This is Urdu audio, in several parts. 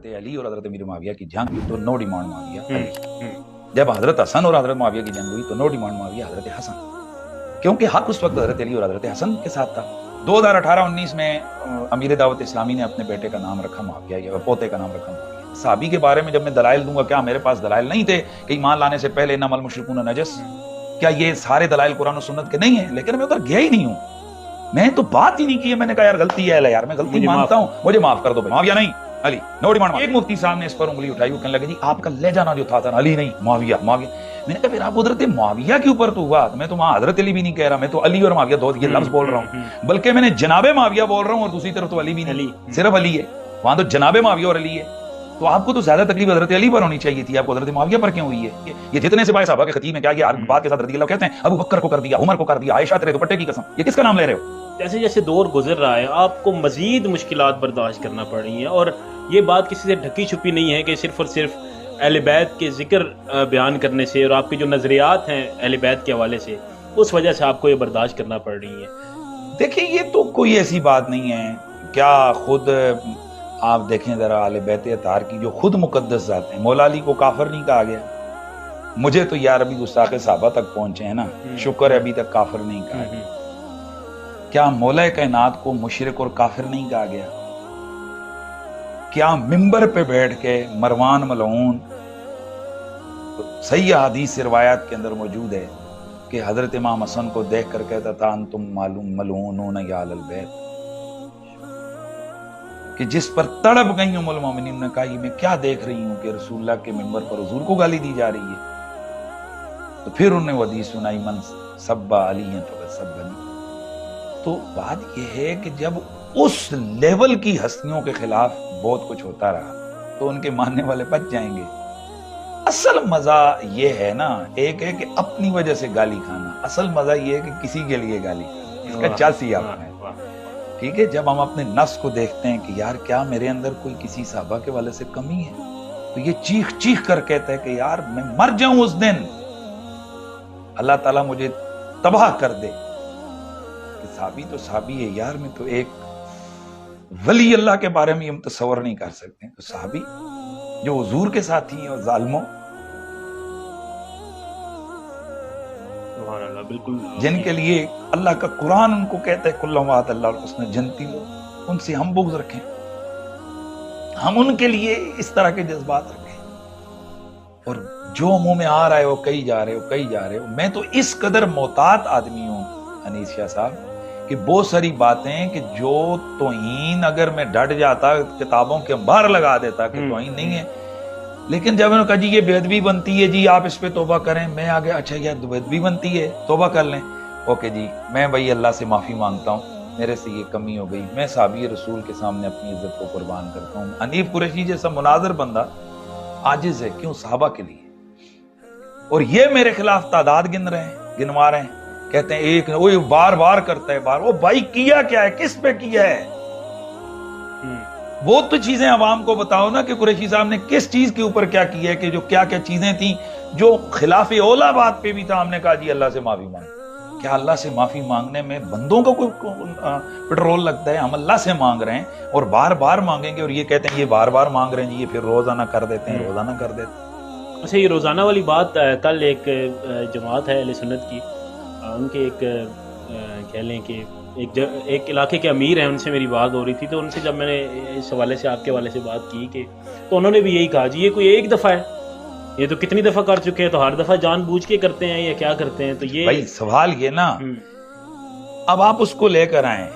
حضرت علی اور حضرت امیر معاویہ کی جنگ ہوئی تو نو ڈیمانڈ معاویہ علی، جب حضرت حسن اور حضرت معاویہ کی جنگ ہوئی تو نو ڈیمانڈ معاویہ حضرت حسن، کیونکہ حق اس وقت حضرت علی اور حضرت حسن کے ساتھ تھا۔ 2018-19 میں امیر دعوت اسلامی نے اپنے بیٹے کا نام رکھا معاویہ یا پوتے کا نام رکھا معاویہ۔ صحابی کے بارے میں جب میں دلائل دوں گا، کیا میرے پاس دلائل نہیں تھے کہ ایمان لانے سے پہلے انما المشرکون نجس؟ کیا یہ سارے دلائل قرآن و سنت کے نہیں ہیں؟ لیکن میں ادھر گیا ہی نہیں ہوں، میں تو بات ہی نہیں کی ہے۔ میں نے کہا یار غلطی ہے یار، میں غلطی مانتا ہوں، مجھے معاف کر دو بھائی۔ معاویہ نہیں علی، نو ڈیمانڈ۔ ایک مفتی صاحب نے اس پر انگلی اٹھائی، وہ کہنے لگے جی آپ کا لہجہ نہ جو تھا علی نہیں معاویہ معاویہ۔ میں نے کہا پھر آپ حضرت معاویہ کے اوپر تو ہوا، میں تو وہاں حضرت علی بھی نہیں کہہ رہا، میں تو علی اور معاویہ دو یہ لفظ بول رہا ہوں، بلکہ میں نے جناب معاویہ بول رہا ہوں، اور دوسری طرف تو علی بھی نہیں، صرف علی ہے، وہاں تو جناب معاویہ اور علی ہے۔ تو آپ کو تو زیادہ تکلیف حضرت علی پر ہونی چاہیے تھی، آپ کو حضرت معاویہ پر کیوں ہوئی ہے؟ یہ جتنے سپاہی صحابہ کے خطیب ہیں، کیا یہ ہر بات کے ساتھ رضی اللہ کہتے ہیں؟ ابو بکر کو کر دیا، عمر کو کر دیا، عائشہ تیرے دوپٹے کی قسم، یہ کس کا نام لے رہے ہو؟ جیسے جیسے دور گزر رہا ہے آپ کو مزید مشکلات برداشت کرنا پڑ رہی ہیں، اور یہ بات کسی سے ڈھکی چھپی نہیں ہے کہ صرف اور صرف اہل بیت کے ذکر بیان کرنے سے اور آپ کے جو نظریات ہیں اہل بیت کے حوالے سے، اس وجہ سے آپ کو یہ برداشت کرنا پڑ رہی ہے۔ دیکھیں یہ تو کوئی ایسی بات نہیں ہے، کیا خود آپ دیکھیں ذرا اہل بیت اطہار کی جو خود مقدس ذات ہیں، مولا علی کو کافر نہیں کہا گیا، مجھے تو یار ابھی گستاخ صحابہ تک پہنچے ہیں نا، شکر ہے ابھی تک کافر نہیں کہا گیا۔ کیا مولا کائنات کو مشرک اور کافر نہیں کہا گیا؟ کیا منبر پہ بیٹھ کے مروان ملعون، صحیح حدیث روایات کے اندر موجود ہے کہ حضرت امام حسن کو دیکھ کر کہتا تھا انتم معلوم ملعونون یا اہل البیت، کہ جس پر تڑپ گئی ام المومنین نے کہا یہ میں کیا دیکھ رہی ہوں کہ رسول اللہ کے منبر پر حضور کو گالی دی جا رہی ہے۔ تو پھر انہوں نے وہ حدیث سنائی من سب علی فقد سبنی۔ تو بات یہ ہے کہ جب اس لیول کی ہستیوں کے خلاف بہت کچھ ہوتا رہا تو ان کے ماننے والے بچ جائیں گے۔ اصل مزہ یہ ہے نا، ایک ہے کہ اپنی وجہ سے گالی کھانا، اصل مزہ یہ ہے کہ کسی کے لیے گالی کھانا، اس کا چاسی آپ ہے۔ ٹھیک ہے، جب ہم اپنے نفس کو دیکھتے ہیں کہ یار کیا میرے اندر کوئی کسی صحابہ کے والے سے کمی ہے، تو یہ چیخ چیخ کر کہتا ہے کہ یار میں مر جاؤں اس دن، اللہ تعالیٰ مجھے تباہ کر دے۔ کہ صحابی تو صحابی ہے یار، میں تو ایک ولی اللہ کے بارے میں ہم تصور نہیں کر سکتے، تو صحابی جو حضور کے ساتھی ہیں اور ظالموں بالکل، جن کے لیے اللہ کا قرآن ان کو کہتا ہے کل وعد اللہ الحسنی جنتی لوگ، ان سے ہم بغض رکھیں، ہم ان کے لیے اس طرح کے جذبات رکھیں، اور جو منہ میں آ رہا ہے وہ کہی جا رہے ہو۔ میں تو اس قدر محتاط آدمی ہوں انیس شاہ صاحب کہ بہت ساری باتیں کہ جو توہین اگر میں ڈٹ جاتا کتابوں کے باہر لگا دیتا کہ توہین نہیں ہے، لیکن جب انہوں نے کہا جی یہ بے ادبی بنتی ہے جی آپ اس پہ توبہ کریں، میں آگے اچھا یار بے ادبی بنتی ہے توبہ کر لیں، اوکے جی میں بھائی اللہ سے معافی مانگتا ہوں، میرے سے یہ کمی ہو گئی، میں صحابی رسول کے سامنے اپنی عزت کو قربان کرتا ہوں۔ حنیف قریشی جیسا مناظر بندہ عاجز ہے، کیوں؟ صحابہ کے لیے، اور یہ میرے خلاف تعداد گنوا رہے ہیں، کہتے ہیں ایک وہ بار بار کرتا ہے بار، وہ بھائی کیا کیا ہے، کس پہ کیا ہے؟ وہ تو چیزیں عوام کو بتاؤ نا کہ قریشی صاحب نے کس چیز کے اوپر کیا کیا ہے، کہ جو کیا کیا چیزیں تھیں جو خلاف اولا بات پہ بھی تھا، ہم نے کہا جی اللہ سے معافی مانگ۔ کیا اللہ سے معافی مانگنے میں بندوں کا کوئی پٹرول لگتا ہے؟ ہم اللہ سے مانگ رہے ہیں اور بار بار مانگیں گے، اور یہ کہتے ہیں یہ بار بار مانگ رہے ہیں جی، یہ پھر روزانہ کر دیتے ہیں، روزانہ کر دیتے ہیں۔ اچھا، یہ روزانہ والی بات، کل ایک جماعت ہے اہل سنت کی، ان کے ایک کہہ لیں کہ ایک علاقے کے امیر ہیں، ان سے میری بات ہو رہی تھی، تو ان سے جب میں نے اس حوالے سے آپ کے حوالے سے بات کی کہ تو انہوں نے بھی یہی کہا جی یہ کوئی ایک دفعہ ہے، یہ تو کتنی دفعہ کر چکے ہیں، تو ہر دفعہ جان بوجھ کے کرتے ہیں یا کیا کرتے ہیں؟ تو یہ بھائی سوال یہ نا، اب آپ اس کو لے کر آئیں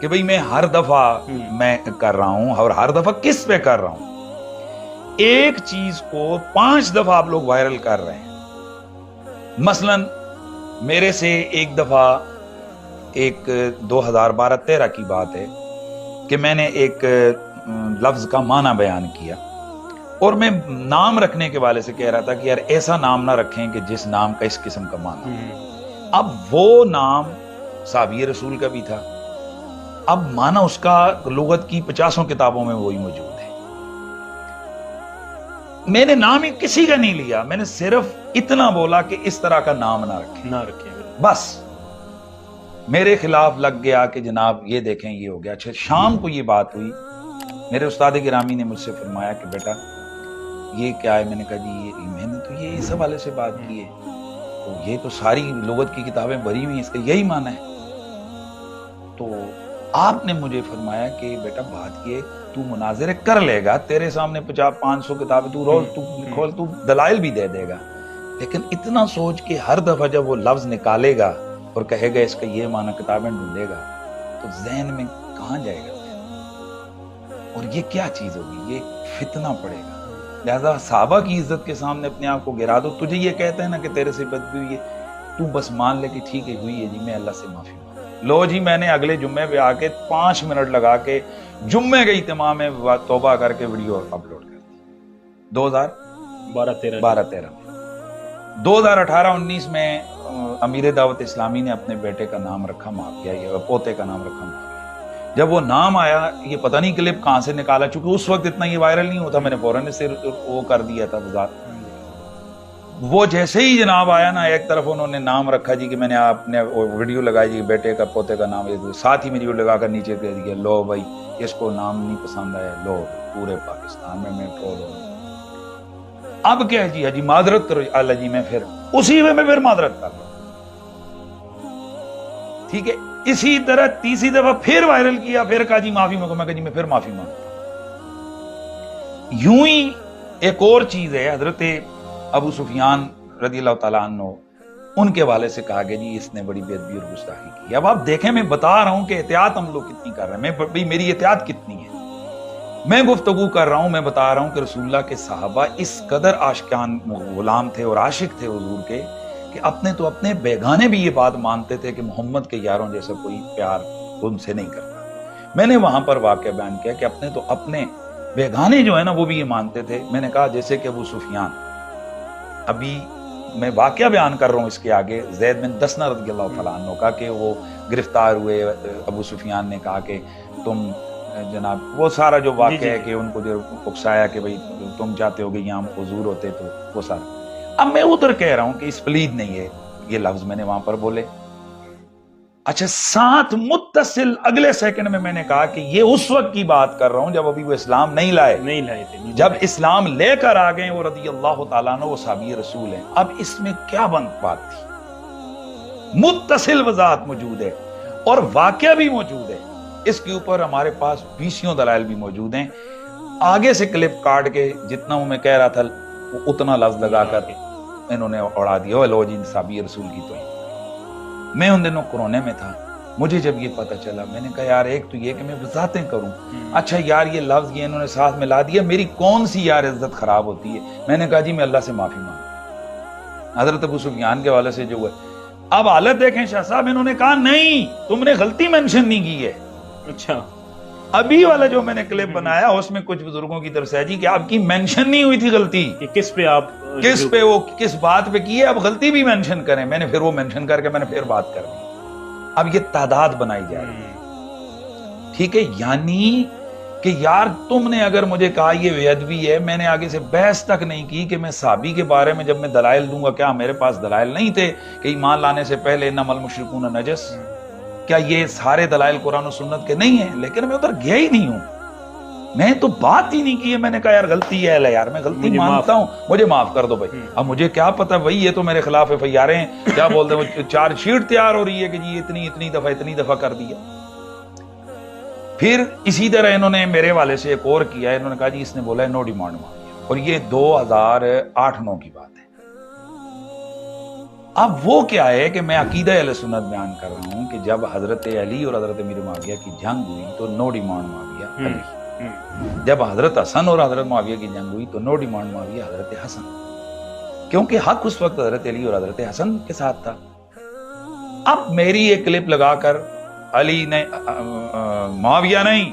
کہ بھئی میں ہر دفعہ میں کر رہا ہوں، اور ہر دفعہ کس پہ کر رہا ہوں؟ ایک چیز کو 5 دفعہ آپ لوگ وائرل کر رہے ہیں۔ مثلا میرے سے ایک دفعہ ایک 2012-13 کی بات ہے کہ میں نے ایک لفظ کا معنی بیان کیا، اور میں نام رکھنے کے والے سے کہہ رہا تھا کہ یار ایسا نام نہ رکھیں کہ جس نام کا اس قسم کا معنی۔ اب وہ نام صحابی رسول کا بھی تھا، اب معنی اس کا لغت کی 50 کتابوں میں وہی موجود ہے۔ میں نے نام ہی کسی کا نہیں لیا، میں نے صرف اتنا بولا کہ اس طرح کا نام نہ رکھیں بس۔ میرے خلاف لگ گیا کہ جناب یہ دیکھیں یہ ہو گیا۔ اچھا شام کو یہ بات ہوئی، میرے استاد گرامی نے مجھ سے فرمایا کہ بیٹا یہ کیا ہے؟ میں نے کہا جی میں نے تو یہ اس حوالے سے بات کی ہے، تو یہ تو ساری لغت کی کتابیں بھری ہوئی ہیں، اس کا یہی معنی ہے۔ تو آپ نے مجھے فرمایا کہ بیٹا بات یہ تو مناظرے کر لے گا، تیرے سامنے 50-500 کتابیں تو روز تو کھول تو دلائل بھی دے دے گا، لیکن اتنا سوچ کہ ہر دفعہ جب وہ لفظ نکالے گا اور کہے گا اس کا یہ معنی کتابیں ڈھونڈے گا تو ذہن میں کہاں جائے گا، اور یہ کیا چیز ہوگی، یہ فتنہ پڑے گا۔ لہذا صحابہ کی عزت کے سامنے اپنے آپ کو گرا دو۔ تجھے یہ کہتا ہے نا کہ تیرے سے بدبو ہوئی ہے، تو بس مان لے کہ ٹھیک ہے ہوئی ہے جی، میں اللہ سے معافی مانگتا۔ لو جی میں نے اگلے جمعے پہ آ کے 5 منٹ لگا کے جمعے کے اجتماع میں توبہ کر کے ویڈیو اپلوڈ کر دی 2012-13 میں۔ 2018-19 میں امیر دعوت اسلامی نے اپنے بیٹے کا نام رکھا معافیہ، یا پوتے کا نام رکھا معافیہ۔ جب وہ نام آیا، یہ پتہ نہیں کلپ کہاں سے نکالا، چونکہ اس وقت اتنا یہ وائرل نہیں ہوتا، میں نے فوراً سے وہ کر دیا تھا وضاحت۔ وہ جیسے ہی جناب آیا نا، ایک طرف انہوں نے نام رکھا جی کہ میں نے اپنے ویڈیو لگائی جی بیٹے کا پوتے کا نام، ساتھ ہی میں ویڈیو لگا کر نیچے کہہ دیا لو بھائی اس کو نام نہیں پسند آیا، لو پورے پاکستان میں ٹرول ہوں۔ اب کیا جی حجی معذرت کرو، اللہ جی میں پھر اسی میں پھر معذرت کر رہا ہوں، ٹھیک ہے۔ اسی طرح تیسری دفعہ پھر وائرل کیا، پھر کہا جی معافی مانگو، میں کہا جی میں پھر معافی مانگتا ہوں۔ یوں ہی ایک اور چیز ہے، حضرت ابو سفیان رضی اللہ تعالیٰ عنہ، ان کے والے سے کہا کہ جی اس نے بڑی بے ادبی اور گستاخی کی۔ اب آپ دیکھیں، میں بتا رہا ہوں کہ احتیاط ہم لوگ کتنی کر رہے ہیں، میری احتیاط کتنی ہے۔ میں گفتگو کر رہا ہوں، میں بتا رہا ہوں کہ رسول اللہ کے صحابہ اس قدر عاشقان غلام تھے اور عاشق تھے حضور کے کہ اپنے تو اپنے بیگانے بھی یہ بات مانتے تھے کہ محمد کے یاروں جیسا کوئی پیار ان سے نہیں کرتا۔ میں نے وہاں پر واقعہ بیان کیا کہ اپنے تو اپنے بیگانے جو ہے نا وہ بھی یہ مانتے تھے۔ میں نے کہا جیسے کہ ابو سفیان، ابھی میں واقعہ بیان کر رہا ہوں اس کے آگے، زید بن دسنہ رضی اللہ تعالیٰ عنہ کا، کہ وہ گرفتار ہوئے، ابو سفیان نے کہا کہ تم جناب، وہ سارا جو واقعہ ہے کہ ان کو جو اکسایا کہ بھئی تم چاہتے ہو کہ یہاں حضور ہوتے تو وہ سارا۔ اب میں ادھر کہہ رہا ہوں کہ اس پلید نہیں ہے یہ لفظ میں نے وہاں پر بولے۔ اچھا، ساتھ متصل اگلے سیکنڈ میں نے کہا کہ یہ اس وقت کی بات کر رہا ہوں جب ابھی وہ اسلام نہیں لائے تھے، جب اسلام لے کر آ گئے وہ رضی اللہ تعالیٰ عنہ، وہ صحابی رسول ہیں۔ اب اس میں کیا بات تھی؟ متصل وضاحت موجود ہے اور واقعہ بھی موجود ہے، اس کے اوپر ہمارے پاس 20 دلائل بھی موجود ہیں۔ آگے سے کلپ کاٹ کے جتنا میں کہہ رہا تھا اتنا لفظ لگا کر انہوں نے اڑا دیا، لو جی صحابی رسول کی تو۔ میں ان دنوں کورونے میں تھا، مجھے جب یہ پتہ چلا میں نے کہا یار ایک تو یہ کہ میں وضاحتیں کروں، اچھا یار یہ لفظ یہ انہوں نے ساتھ میں لا دیا، میری کون سی یار عزت خراب ہوتی ہے۔ میں نے کہا جی میں اللہ سے معافی مانگتا۔ حضرت ابو سفیان کے والے سے جو ہے، اب حالت دیکھیں شاہ صاحب، انہوں نے کہا نہیں تم نے غلطی مینشن نہیں کی ہے۔ اچھا، ابھی والا جو میں نے کلپ بنایا اس میں کچھ بزرگوں کی طرف سے ہے جی کہ آپ کی مینشن نہیں ہوئی تھی غلطی، کہ کس پہ آپ کس پہ وہ کس بات پہ کی ہے، اب غلطی بھی مینشن کریں۔ میں نے پھر وہ مینشن کر کے میں نے پھر بات کر دی۔ اب یہ تعداد بنائی جا رہی ہے، ٹھیک ہے، یعنی کہ یار تم نے اگر مجھے کہا یہ بے ادبی ہے، میں نے آگے سے بحث تک نہیں کی کہ میں صحابی کے بارے میں جب میں دلائل دوں گا، کیا میرے پاس دلائل نہیں تھے کہ ایمان لانے سے پہلے انما المشرکون نجس؟ کیا یہ سارے دلائل قرآن و سنت کے نہیں ہیں؟ لیکن میں ادھر گیا ہی نہیں ہوں، میں تو بات ہی نہیں کی ہے۔ میں نے کہا یار غلطی ہے یار، میں غلطی مانتا ہوں، مجھے معاف کر دو بھائی۔ اب مجھے کیا پتا بھائی یہ تو میرے خلاف ایف آئی آریں کیا بولتے ہیں، چارج شیٹ تیار ہو رہی ہے کہ جی اتنی دفعہ کر دیا۔ پھر اسی طرح انہوں نے میرے والے سے ایک اور کیا ہے، انہوں نے کہا جی اس نے بولا ہے نو ڈیمانڈ معافیہ، اور یہ 2008-9 کی بات ہے۔ اب وہ کیا ہے کہ میں عقیدہ اہل سنت بیان کر رہا ہوں کہ جب حضرت علی اور حضرت امیر معاویہ کی جنگ ہوئی تو نو ڈیمانڈ معاویہ علی، جب حضرت حسن اور حضرت معاویہ کی جنگ ہوئی تو نو ڈیمانڈ معاویہ حضرت حسن، کیونکہ حق اس وقت حضرت علی اور حضرت حسن کے ساتھ تھا۔ اب میری ایک کلپ لگا کر علی نے معاویہ نہیں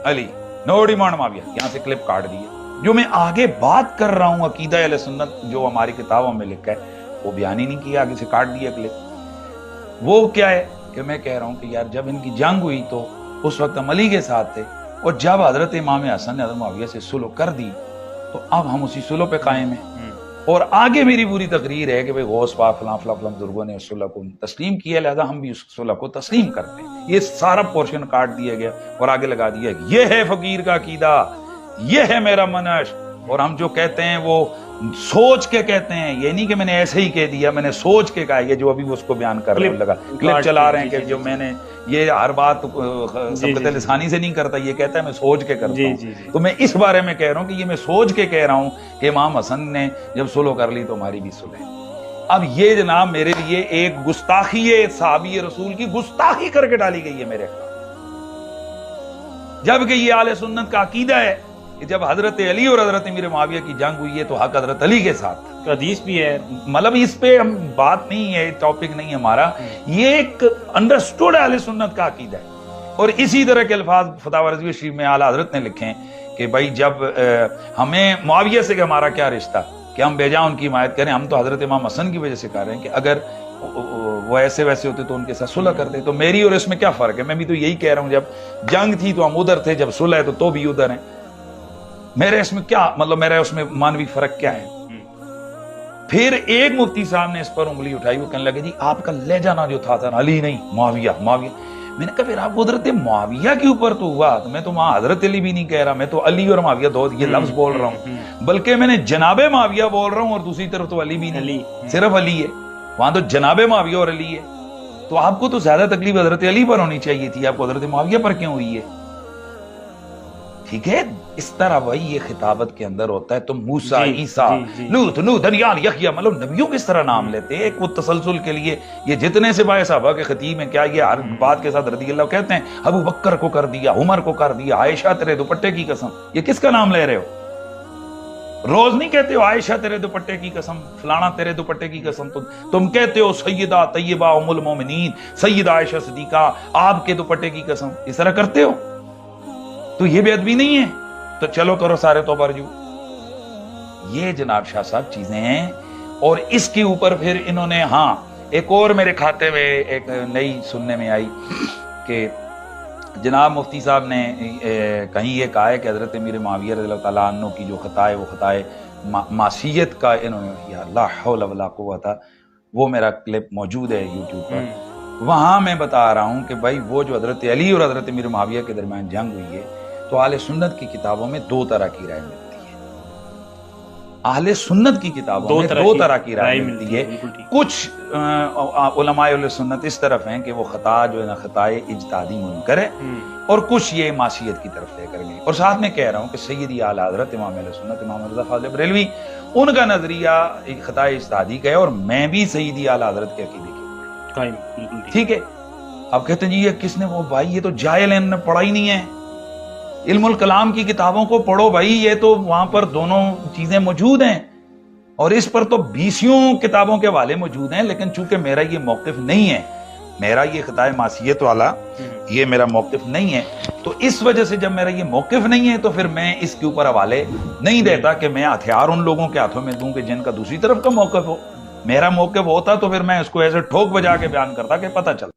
علی، نو ڈیمانڈ معاویہ، یہاں سے کلپ کاٹ دیا۔ جو میں آگے بات کر رہا ہوں عقیدہ اہل سنت جو ہماری کتابوں میں لکھا ہے وہ بیان ہی نہیں کیا، آگے سے کاٹ دیا کلپ۔ وہ کیا ہے کہ میں کہہ رہا ہوں کہ یار جب ان کی جنگ ہوئی تو اس وقت ہم علی کے ساتھ تھے، اور جب حضرت امام حسن نے حضرت معاویہ سے صلح کر دی تو اب ہم اسی صلح پہ قائم ہیں۔ اور آگے میری پوری تقریر ہے کہ بھئی غوث پاک فلاں فلاں فلاں بزرگوں نے اس صلح کو تسلیم کیا، لہذا ہم بھی اس صلح کو تسلیم کرتے ہیں. یہ سارا پورشن کاٹ دیا گیا اور آگے لگا دیا کہ یہ ہے فقیر کا عقیدہ، یہ ہے میرا منش. اور ہم جو کہتے ہیں وہ سوچ کے کہتے ہیں، یہ نہیں کہ میں نے ایسے ہی کہہ دیا، میں نے سوچ کے کہا. یہ جو ابھی اس کو بیان کر رہے لگا کلپ چلا رہے ہیں کہ جو میں نے یہ ہر بات سبقت لسانی سے نہیں کرتا، یہ کہتا ہے میں سوچ کے کرتا ہوں. تو میں اس بارے میں کہہ رہا ہوں کہ یہ میں سوچ کے کہہ رہا ہوں کہ امام حسن نے جب صلح کر لی تو ہماری بھی صلح. اب یہ جناب میرے لیے ایک گستاخی ہے، صحابی رسول کی گستاخی کر کے ڈالی گئی ہے میرے خلاف، جبکہ یہ اہل سنت کا عقیدہ ہے کہ جب حضرت علی اور حضرت امیر معاویہ کی جنگ ہوئی ہے تو حق حضرت علی کے ساتھ. حدیث بھی ہے، مطلب اس پہ ہم بات نہیں ہے، ٹاپک نہیں ہمارا، یہ ایک انڈرسٹوڈ اہل سنت کا عقیدہ ہے. اور اسی طرح کے الفاظ فتاوی رضویہ شریف میں اعلیٰ حضرت نے لکھے ہیں کہ بھائی جب ہمیں معاویہ سے کہ ہمارا کیا رشتہ کہ ہم بے جا ان کی حمایت کریں، ہم تو حضرت امام حسن کی وجہ سے کہہ رہے ہیں کہ اگر وہ ایسے ویسے ہوتے تو ان کے ساتھ صلح کرتے. تو میری اور اس میں کیا فرق ہے؟ میں بھی تو یہی کہہ رہا ہوں، جب جنگ تھی تو ہم ادھر تھے، جب صلح ہے تو بھی ادھر ہیں. میرے اس میں کیا مطلب، میرے اس میں مانوی فرق کیا ہے؟ پھر ایک مفتی صاحب نے اس پر انگلی اٹھائی، وہ کہنے لگے جی آپ کا لہجہ نہ جو تھا علی نہیں معاویہ معاویہ. میں نے کہا پھر آپ حضرت معاویہ کے اوپر تو ہوا، تو میں تو وہاں حضرت علی بھی نہیں کہہ رہا، میں تو علی اور معاویہ دو یہ لفظ بول رہا ہوں، بلکہ میں نے جناب معاویہ بول رہا ہوں، اور دوسری طرف تو علی بھی نہیں، صرف علی ہے. وہاں تو جناب معاویہ اور علی ہے. تو آپ کو تو زیادہ تکلیف حضرت علی پر ہونی چاہیے تھی، آپ کو حضرت معاویہ پر کیوں ہوئی ہے؟ ٹھیک ہے، اس طرح وہی یہ خطابت کے اندر ہوتا ہے. تم موسیٰ، عیسیٰ، لوط، نوح، دانیال، یحییٰ، مطلب نبیوں کس طرح نام لیتے ہیں. ایک وہ تسلسل کے لیے یہ جتنے سے بائے صحابہ کے خطیب ہیں، کیا یہ ہر بات کے ساتھ رضی اللہ کہتے ہیں؟ ابو بکر کو کر دیا، عمر کو کر دیا، عائشہ تیرے دوپٹے کی قسم. یہ کس کا نام لے رہے ہو؟ روز نہیں کہتے ہو عائشہ تیرے دوپٹے کی قسم، فلانا تیرے دوپٹے کی قسم. تم کہتے ہو سیدہ طیبہ ام المومنین سیدہ عائشہ صدیقہ آپ کے دوپٹے کی قسم. اس طرح کرتے ہو تو یہ بے ادبی نہیں ہے؟ تو چلو کرو سارے توبہ رجوع. یہ جناب شاہ صاحب چیزیں ہیں. اور اس کے اوپر پھر انہوں نے ہاں ایک اور میرے کھاتے میں ایک نئی سننے میں آئی کہ جناب مفتی صاحب نے کہیں یہ کہا ہے کہ حضرت امیر معاویہ رضی اللہ تعالیٰ عنہ کی جو خطا ہے وہ خطا معصیت کا. انہوں نے یا لا حول ولا قوت، وہ میرا کلپ موجود ہے یوٹیوب پر. وہاں میں بتا رہا ہوں کہ بھائی وہ جو حضرت علی اور حضرت امیر معاویہ کے درمیان جنگ ہوئی ہے تو اہل سنت کی کتابوں میں دو طرح کی رائے ملتی ہے. اہل سنت کی کتابوں میں دو طرح کی رائے ملتی ہے. کچھ علماء اہل سنت اس طرف ہیں کہ وہ خطا جو ہے نا خطائے اجتہادی منکر ہے، اور کچھ یہ معصیت کی طرف لے کر گئے. اور ساتھ میں کہہ رہا ہوں کہ سیدی اعلیٰ حضرت امام اہل سنت امام رضا فاضل بریلوی ان کا نظریہ خطائے اجتہادی کا ہے، اور میں بھی سیدی اعلیٰ حضرت کے عقیدے کے قائم. ٹھیک ہے، اب کہتے ہیں جی یہ کس نے، وہ بھائی یہ تو جاہل ہیں، پڑھا ہی نہیں ہے. علم الکلام کی کتابوں کو پڑھو بھائی، یہ تو وہاں پر دونوں چیزیں موجود ہیں، اور اس پر تو 20 کتابوں کے حوالے موجود ہیں. لیکن چونکہ میرا یہ موقف نہیں ہے، میرا یہ خطائے معصیت والا یہ میرا موقف نہیں ہے، تو اس وجہ سے جب میرا یہ موقف نہیں ہے تو پھر میں اس کے اوپر حوالے نہیں دیتا کہ میں ہتھیار ان لوگوں کے ہاتھوں میں دوں کہ جن کا دوسری طرف کا موقف ہو. میرا موقف ہوتا تو پھر میں اس کو ایسے ٹھوک بجا کے بیان کرتا کہ پتہ چلتا.